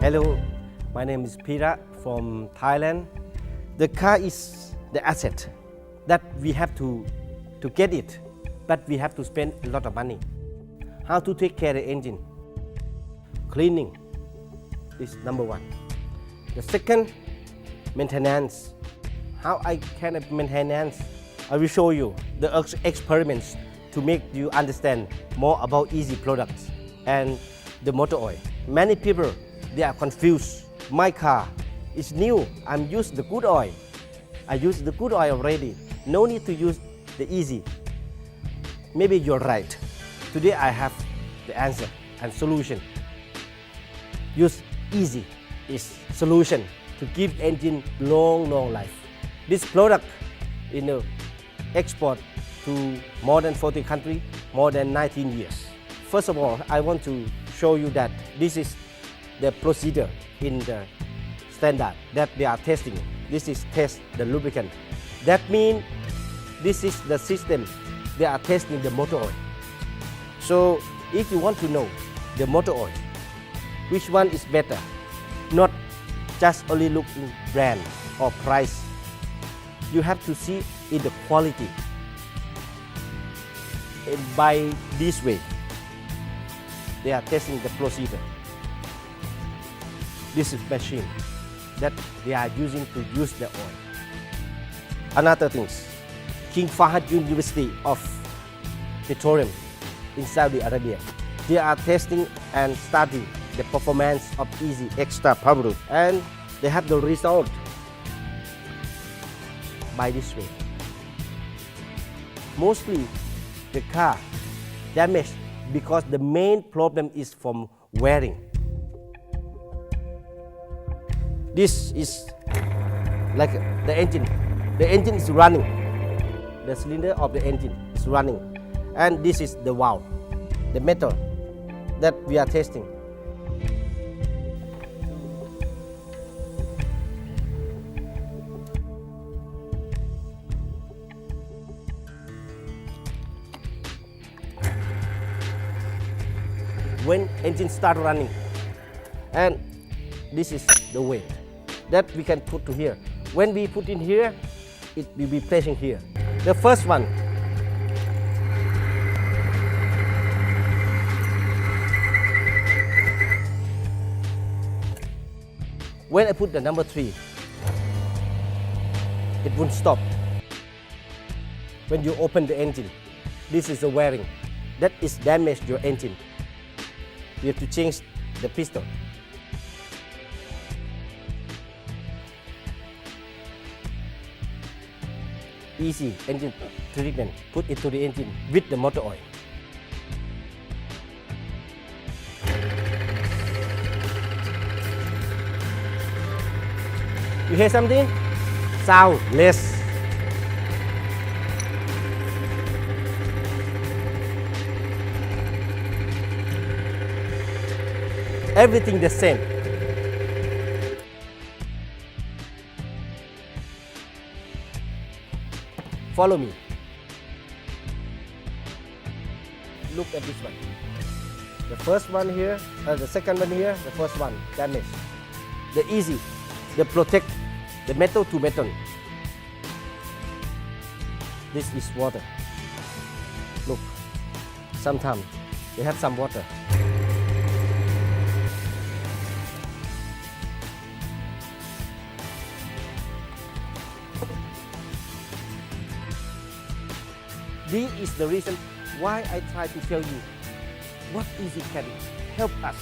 Hello, my name is Pira from Thailand. The car is the asset that we have to get it, but we have to spend a lot of money. How to take care of the engine? Cleaning is number one. The second, maintenance. How I can maintenance? I will show you the experiments to make you understand more about EZI products and the motor oil. Many people, they are confused. My car is new. I'm used the good oil. I use the good oil already. No need to use the EZI. Maybe you're right. Today I have the answer and solution. Use EZI is solution to give engine long life. This product in export to more than 40 countries, more than 19 years. First of all, I want to show you that this is the procedure in the standard that they are testing. This is test the lubricant. That means this is the system they are testing the motor oil. So if you want to know the motor oil, which one is better, not just only look in brand or price. You have to see in the quality. And by this way, they are testing the procedure. This is machine that they are using to use the oil. Another things, King Fahd University of Petroleum in Saudi Arabia. They are testing and studying the performance of EZI extra power, and they have the result by this way. Mostly the car damaged because the main problem is from wearing. This is like the engine. The engine is running. The cylinder of the engine is running. And this is the valve, the metal that we are testing. When engine start running, and this is the weight that we can put to here. When we put in here, it will be placing here. The first one, when I put the number 3, it won't stop. When you open the engine, this is the wearing. That is damaged your engine. You have to change the piston. EZI engine treatment, put it to the engine with the motor oil. You hear something? Sound less. Everything the same. Follow me. Look at this one. The first one here, the second one here, the first one damaged. The EZI, they protect the metal to metal. This is water. Look, sometimes they have some water. This is the reason why I try to tell you what EZI can help us